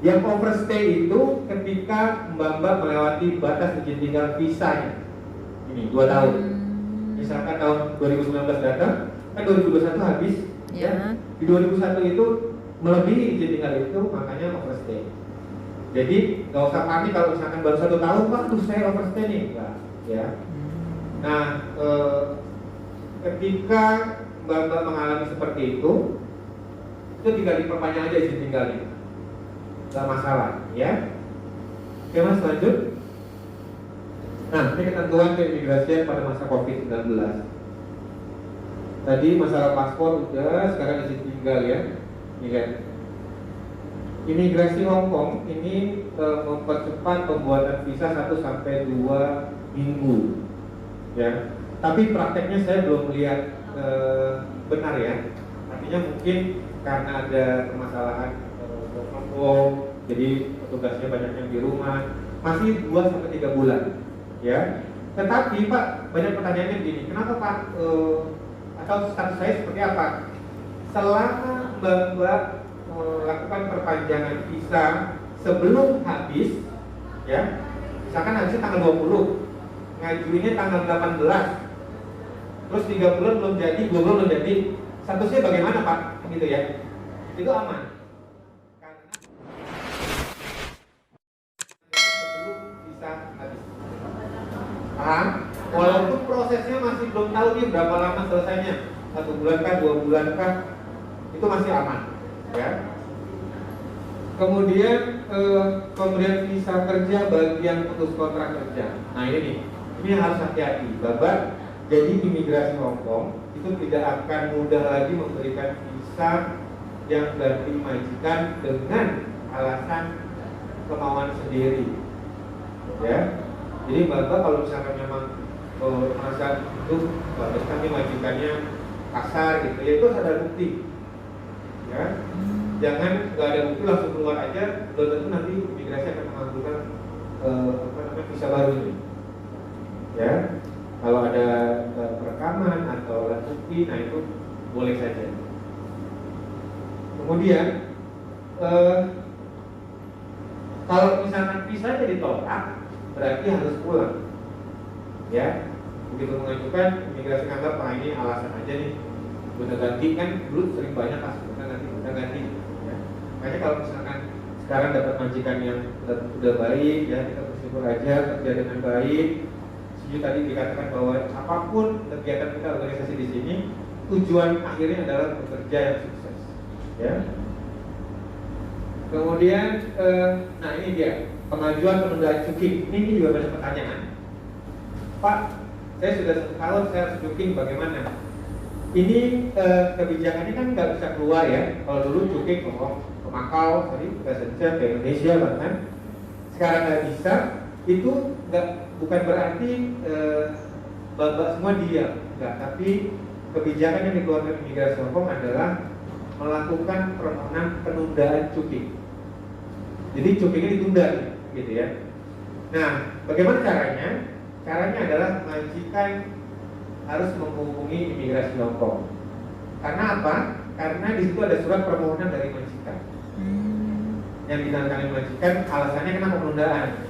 Yang overstay itu ketika Mbak melewati batas izin tinggal visanya. Ini 2 tahun. Misalkan tahun 2019 datang, kan 2021 habis. Ya. Di 2001 itu melebihi izin tinggal itu, makanya overstay. Jadi nggak usah panik kalau misalkan baru 1 tahun, Pak, tuh saya overstay nih, enggak, ya. Nah, ketika Mbak mengalami seperti itu tinggal diperpanjang aja izin tinggalnya, nggak masalah, ya. Oke mas, lanjut. Nah, ini ketentuan keimigrasian pada masa COVID-19. Tadi masalah paspor udah, sekarang izin tinggal ya. Ini kan. Imigrasi Hongkong ini mempercepat pembuatan visa 1-2 minggu, ya. Tapi prakteknya saya belum lihat benar ya. Artinya mungkin karena ada permasalahan jadi tugasnya banyak yang di rumah, masih 2-3 bulan, ya. Tetapi Pak, banyak pertanyaannya begini, kenapa Pak? Atau status saya seperti apa? Selama Mbak melakukan perpanjangan visa sebelum habis, ya, misalkan habisnya tanggal 20, ngajuinnya tanggal 18, terus 3 bulan belum jadi, 2 bulan belum jadi, statusnya bagaimana Pak? Gitu ya, itu aman. Karena sebelum visa habis. Paham? Walaupun prosesnya masih belum tahu nih berapa lama selesainya, 1 bulan kah, 2 bulan kah, itu masih aman. Ya. Kemudian pemberian visa kerja bagi yang putus kontrak kerja. Nah ini nih, ini harus hati-hati. Bapak jadi imigrasi Hongkong itu tidak akan mudah lagi memberikan visa yang berarti majikan dengan alasan kemauan sendiri. Ya. Jadi bapak kalau misalkan memang merasa itu bagus kami majikannya kasar gitu, ya itu harus ada bukti. Ya, jangan nggak ada bukti langsung keluar aja, belum tentu nanti imigrasi akan mengabulkan visa baru ini. Ya, kalau ada perekaman atau alat bukti, nah itu boleh saja. Kemudian kalau misalkan visanya ditolak, berarti harus pulang. Ya, begitu mengajukan, imigrasi nganggap wah ini alasan aja nih, gonta ganti kan dulu sering banyak kasus gonta ganti. Ya. Makanya kalau misalkan sekarang dapat majikan yang udah baik, ya kita bersyukur aja kerja dengan baik. Setuju tadi dikatakan bahwa apapun kegiatan kita organisasi di sini, tujuan akhirnya adalah bekerja yang sukses. Ya. Kemudian, nah ini dia pengajuan penundaan cuti. Ini juga banyak pertanyaan. Pak, saya sudah kalau saya harus cuti bagaimana? Ini kebijakannya kan nggak bisa keluar ya. Kalau dulu cuti ke Makau, tadi kita saja ke Indonesia bahkan. Sekarang nggak bisa. Itu bukan berarti babak semua diam, enggak. Tapi kebijakan yang dikeluarkan imigrasi Hongkong adalah melakukan permohonan penundaan cuti. Jadi cutinya ditunda, gitu ya. Nah, bagaimana caranya? Caranya adalah majikan harus menghubungi imigrasi Hongkong. Karena apa? Karena di situ ada surat permohonan dari majikan. Yang ditangani majikan alasannya kenapa penundaan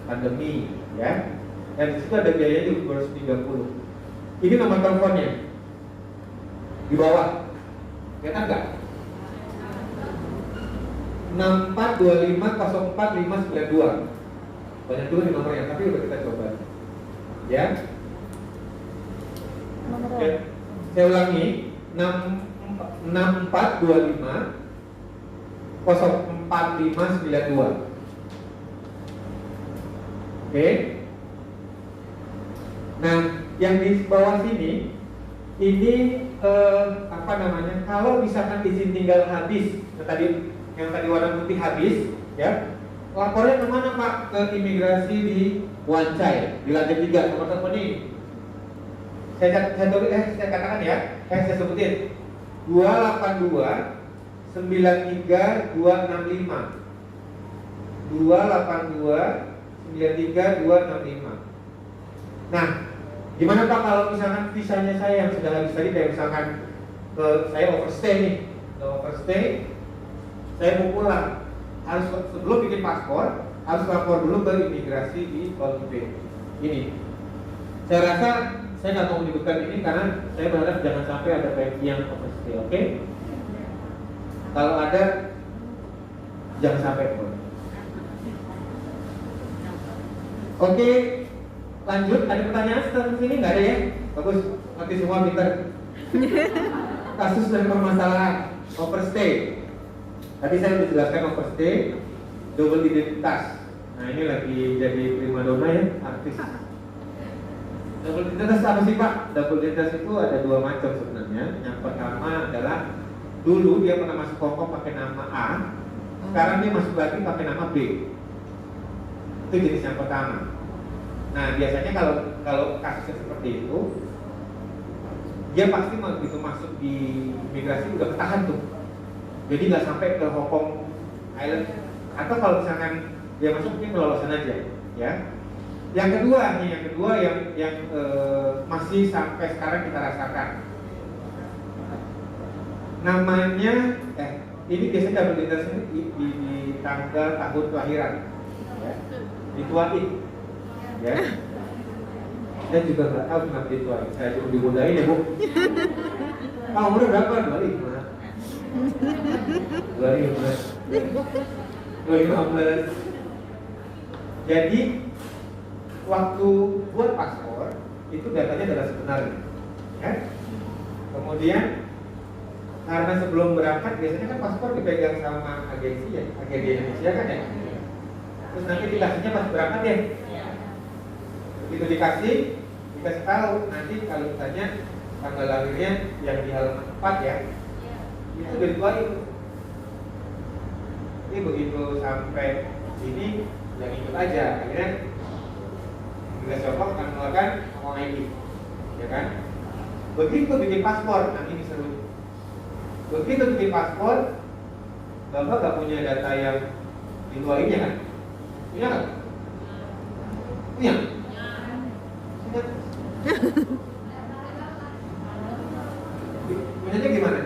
pandemi, ya. Dan di situ ada biayanya di 230. Ini nomor teleponnya di bawah. Kelihatan nggak? 6425045592. Banyak dulu nih nomornya, tapi udah kita coba. Ya. Oke. Saya ulangi, 6425045592. Oke. Nah, yang di bawah sini ini apa namanya? Kalau misalkan izin tinggal habis, yang tadi warna putih habis, ya, lapornya kemana Pak? Ke imigrasi di Wancai, di lantai 3, nomor telepon ini. Saya katakan ya, saya sebutin 282 93 265 282 93 265. Nah, gimana Pak kalau misalkan visanya saya yang sudah habis tadi, kayak misalkan saya overstay nih, saya mau pulang, harus sebelum bikin paspor harus lapor dulu ke imigrasi di Taipei. Ini, saya rasa saya nggak mau menyebutkan ini karena saya berharap jangan sampai ada PMI yang overstay, oke? Kalau ada, jangan sampai pun. Oke, lanjut. Ada pertanyaan setelah sini nggak ada ya? Bagus, nanti semua pintar. Kasus dan permasalahan overstay. Tadi saya sudah jelaskan overstay, double identitas. Nah ini lagi jadi primadona ya, artis. Double identitas apa sih Pak? Double identitas itu ada dua macam sebenarnya. Yang pertama adalah dulu dia pernah masuk Hongkong pakai nama A, sekarang dia masuk lagi pakai nama B. Itu jenis yang pertama. Nah biasanya kalau kasusnya seperti itu, dia pasti begitu masuk di imigrasi udah ketahan tuh. Jadi nggak sampai ke Hong Kong Island. Atau kalau misalkan dia masuk mungkin kelolosan aja, ya. Yang kedua yang masih sampai sekarang kita rasakan. Namanya ini biasanya double identitas di tanggal tahun kelahiran, ya. Dituain, ya. Saya juga nggak tahu kenapa dituain. Saya cuma dimudahin ya Bu. Kamu umurnya berapa? 2015. Jadi waktu buat paspor itu datanya adalah sebenarnya, ya. Kemudian karena sebelum berangkat biasanya kan paspor dipegang sama agensi ya, agensi Indonesia kan ya. Terus nanti dikasihnya pas berangkat ya. Begitu dikasih tahu nanti kalau ditanya tanggal lahirnya yang di halaman 4 ya, itu udah dituain. Ini begitu sampai sini yang ikut aja, akhirnya kita coba akan mengeluarkan uang ID, ya kan? Begitu bikin paspor, nanti ini seru. Begitu bikin paspor, Bapak gak punya data yang dituainnya kan? Punya nggak? Punya? Punyanya gimana?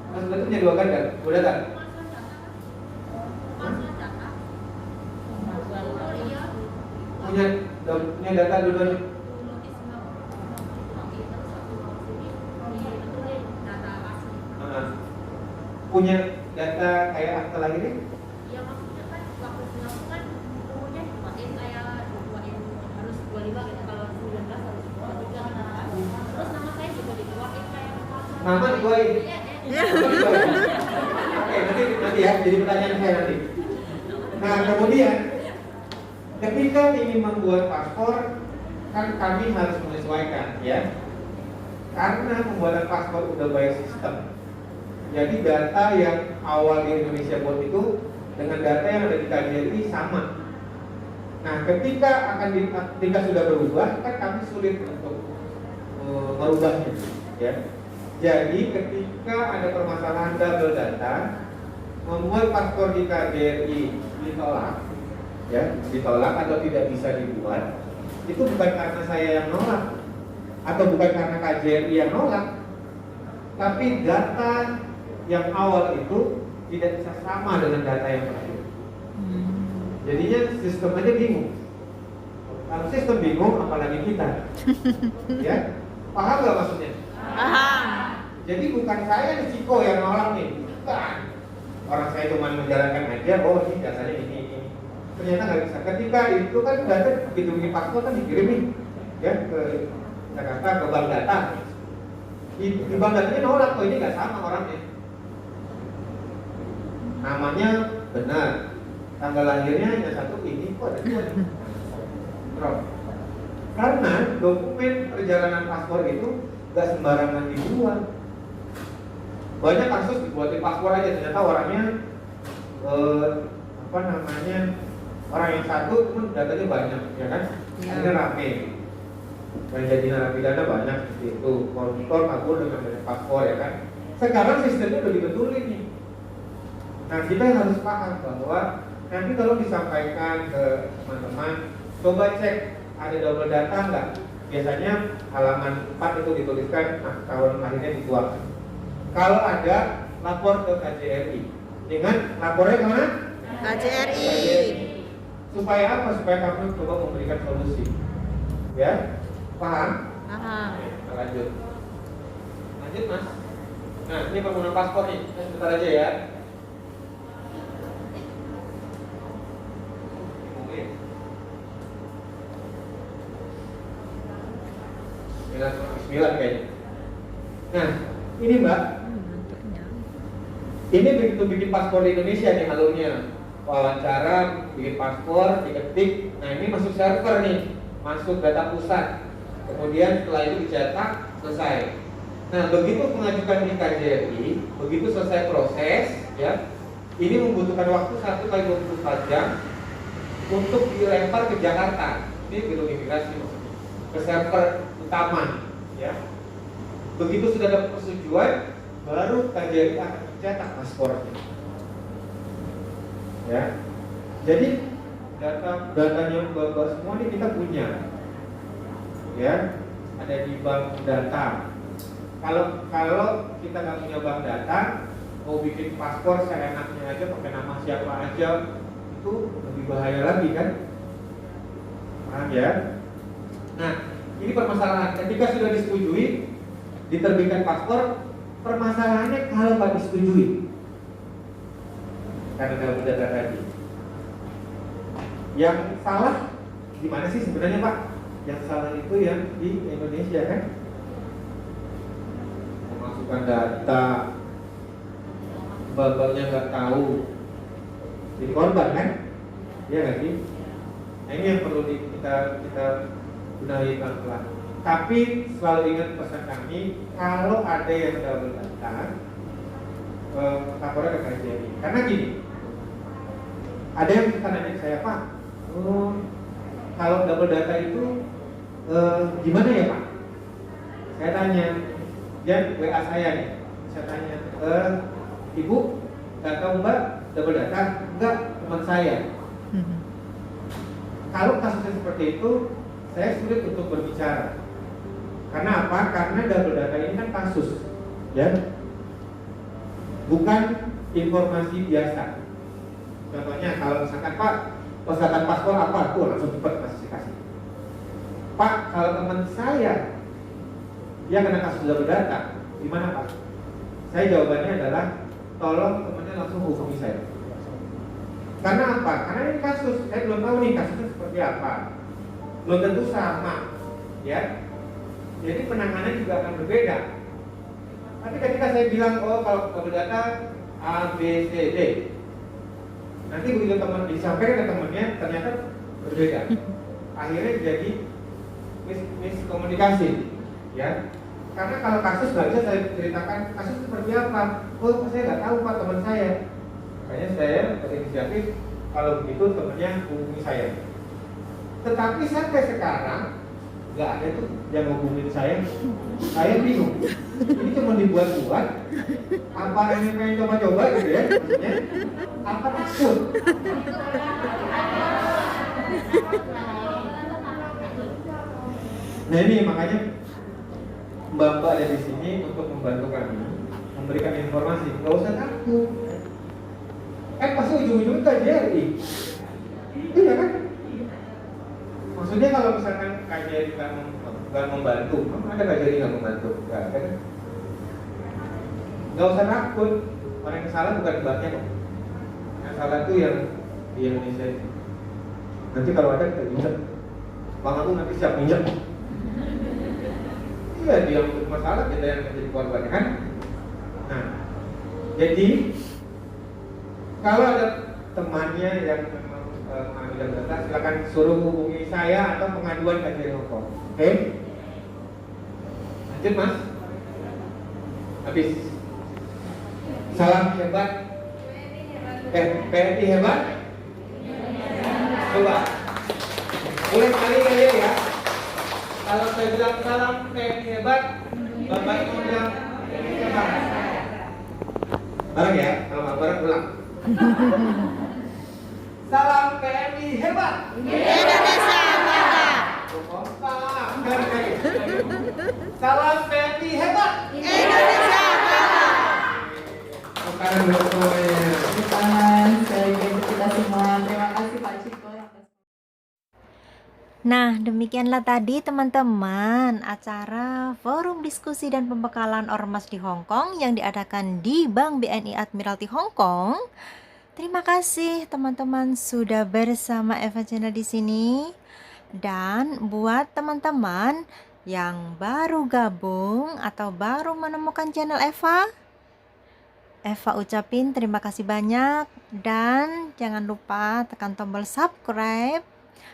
Mas Betul punya 2 ganda, udah tak? Punya data dua-duanya? punya data kayak akta lahirnya? Ya maksudnya kan waktu itu kan umurnya cuma kayak 25 harus 25 gitu, kalau 19 harus 23 kan. Terus nama saya juga dikeluarin kayak Nama dikeluarin? Oke, nanti ya, jadi pertanyaan saya nanti. Nah, kemudian ketika ingin membuat paspor, kan kami harus menyesuaikan ya. Karena pembuatan paspor udah by sistem. Jadi data yang awal di Indonesia buat itu dengan data yang ada di KJRI sama. Nah, ketika sudah berubah, kan kami sulit untuk merubahnya ya. Jadi ketika ada permasalahan double data, membuat paspor di KJRI ditolak atau tidak bisa dibuat, itu bukan karena saya yang nolak atau bukan karena KJRI yang nolak, tapi data yang awal itu tidak bisa sama dengan data yang terakhir. Jadinya sistem aja bingung. Kalau sistem bingung, apalagi kita. Ya, paham nggak maksudnya? Paham. Jadi bukan saya di Ciko yang nolak nih, bukan. Orang saya cuma menjalankan aja, oh ini dasarnya ini. Ternyata nggak bisa. Ketika itu kan data begitu bikin paspor kan dikirim nih, ya ke Jakarta ke bank data. Di bank datanya nolak, oh ini nggak sama orangnya. Namanya benar, tanggal lahirnya hanya satu, ini kok ada dua nih. Karena dokumen perjalanan paspor itu nggak sembarangan dibuat. Banyak kasus dibuatin paspor aja, ternyata orangnya orang yang satu pun datanya banyak, ya kan? Akhirnya rame. Dan jadi narapidana banyak seperti itu. Koruptor kabur dengan banyak paspor, ya kan? Sekarang sistemnya udah dibetulin nih. Nah, kita harus paham bahwa nanti kalau disampaikan ke teman-teman, coba cek ada double data nggak? Biasanya halaman 4 itu dituliskan, nah, tahun lahirnya dituangkan. Kalau ada, lapor ke KJRI. Ingat, lapornya kemana? KJRI. Supaya apa? Supaya kami coba memberikan solusi. Ya, paham? Paham. Kita lanjut, Mas. Nah, ini penggunaan paspor nih. Sebentar aja ya. Sembilan kayaknya. Nah, ini Mbak. Ini begitu bikin paspor di Indonesia nih alurnya. Wawancara, bikin paspor, diketik. Nah, ini masuk server nih, masuk data pusat. Kemudian setelah itu dicetak, selesai. Nah, begitu mengajukan di KJRI, begitu selesai proses, ya, ini membutuhkan waktu 1x24 jam untuk dilempar ke Jakarta. Ini gedung imigrasi, ke server utama, ya. Begitu sudah dapat persetujuan, baru KJRI akan mencetak paspornya. Ya, jadi datanya semua ini kita punya, ya, ada di bank data. Kalau kita nggak punya bank data, mau bikin paspor seenaknya aja pakai nama siapa aja, itu lebih bahaya lagi kan? Paham ya? Nah, ini permasalahan. Ketika sudah disetujui, diterbitkan paspor, permasalahannya kalau nggak disetujui. Karena dalam data tadi, yang salah di mana sih sebenarnya Pak? Yang salah itu yang di Indonesia kan? Memasukkan data, bapaknya nggak tahu, jadi korban kan? Iya nggak sih? Nah, ini yang perlu kita benahi pelan-pelan. Tapi selalu ingat pesan kami, kalau ada yang double data, lapornya ke KJRI. Karena gini, ada yang suka nanya saya, Pak, kalau double data itu gimana ya Pak? Saya tanya, dia WA saya nih, saya tanya, Ibu, data Mbak double data? Enggak, teman saya. Kalau kasusnya seperti itu, saya sulit untuk berbicara. Karena apa? Karena double data ini kan kasus, ya, bukan informasi biasa. Contohnya kalau misalkan Pak, misalkan paspor apa, tuh langsung cepat kasih. Pak, kalau teman saya dia kena kasus double data, gimana Pak? Saya jawabannya adalah tolong temannya langsung hubungi saya. Karena apa? Karena ini kasus, saya belum tahu nih kasusnya seperti apa. Belum tentu sama, ya. Jadi penanganan juga akan berbeda. Tapi ketika saya bilang, oh kalau data A, B, C, D, nanti begitu teman disampaikan ke temannya ternyata berbeda. Akhirnya jadi miskomunikasi, ya. Karena kalau kasus nggak bisa saya ceritakan kasus seperti apa. Oh, saya nggak tahu Pak, teman saya. Makanya saya berinisiatif kalau begitu temannya hubungi saya. Tetapi sampai sekarang nggak ada tuh yang hubungin saya. Saya bingung. Ini cuma dibuat-buat. Apa ini pengen coba-coba gitu ya? Maksudnya apa takut? Nah ini makanya Mbak-mbak ada di sini untuk membantu kami memberikan informasi. Nggak usah takut. Pasti ujung-ujungnya KJRI. Iya kan? Maksudnya kalau misalkan KJRI nggak membantu, ada KJRI nggak membantu? Nggak ada kan? Nggak usah takut. Orang yang salah bukan mbaknya kok. Yang salah itu yang di Indonesia ini. Nanti kalau ada kita injak. Bang aku nanti siap injak. Iya, dia yang bermasalah, kita yang menjadi korbannya kan. Nah, jadi kalau ada temannya yang memang mengambil data, silakan suruh hubungi saya atau pengaduan KJRI Hongkong. Oke? Lanjut Mas. Habis. Salam hebat. PNI hebat. Coba. Mulai kali aja ya. Kalau saya bilang salam PNI hebat, Bapak Ibu bilang hebat. Bareng ya, kalau bareng ulang. Salam PNI hebat. Indonesia bangga. Salam PNI hebat. Indonesia bangga. Sekarang dulu semuanya. Tangan sebagai kita semua. Terima kasih Pak Ciko. Nah, demikianlah tadi teman-teman acara forum diskusi dan pembekalan Ormas di Hong Kong yang diadakan di Bank BNI Admiralty Hong Kong. Terima kasih teman-teman sudah bersama Eva Channel di sini. Dan buat teman-teman yang baru gabung atau baru menemukan channel Eva ucapin terima kasih banyak dan jangan lupa tekan tombol subscribe,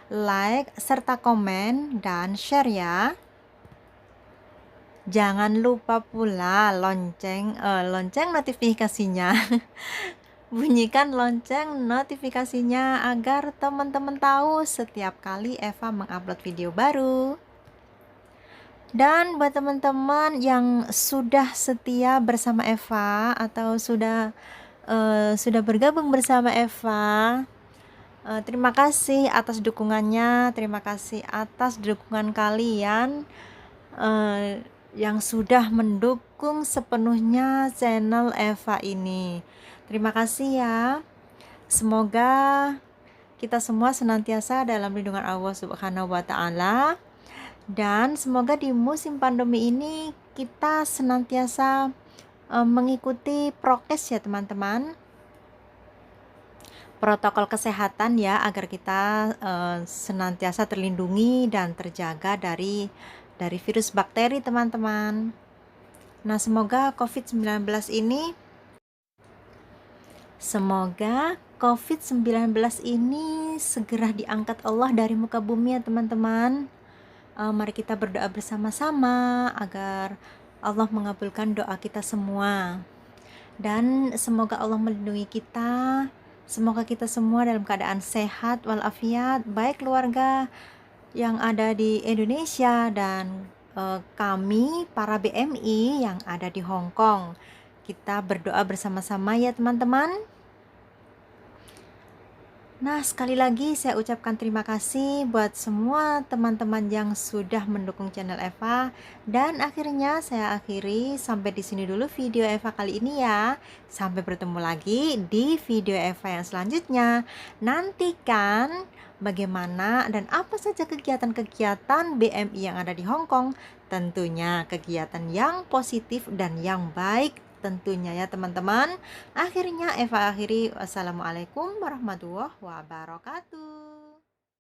like, serta komen dan share ya. Jangan lupa pula lonceng notifikasinya. Bunyikan lonceng notifikasinya agar teman-teman tahu setiap kali Eva mengupload video baru. Dan buat teman-teman yang sudah setia bersama Eva atau sudah bergabung bersama Eva, terima kasih atas dukungannya, terima kasih atas dukungan kalian yang sudah mendukung sepenuhnya channel Eva ini. Terima kasih ya. Semoga kita semua senantiasa dalam lindungan Allah Subhanahu wa taala. Dan semoga di musim pandemi ini kita senantiasa mengikuti prokes ya teman-teman. Protokol kesehatan ya agar kita senantiasa terlindungi dan terjaga dari virus bakteri teman-teman. Nah, semoga COVID-19 ini segera diangkat Allah dari muka bumi ya teman-teman. Mari kita berdoa bersama-sama agar Allah mengabulkan doa kita semua. Dan semoga Allah melindungi kita. Semoga kita semua dalam keadaan sehat walafiat, baik keluarga yang ada di Indonesia dan kami para BMI yang ada di Hong Kong. Kita berdoa bersama-sama ya teman-teman. Nah, sekali lagi saya ucapkan terima kasih buat semua teman-teman yang sudah mendukung channel Eva. Dan akhirnya saya akhiri sampai di sini dulu video Eva kali ini ya. Sampai bertemu lagi di video Eva yang selanjutnya. Nantikan bagaimana dan apa saja kegiatan-kegiatan BMI yang ada di Hong Kong. Tentunya kegiatan yang positif dan yang baik tentunya ya teman-teman. Akhirnya Eva akhiri, wassalamualaikum warahmatullahi wabarakatuh.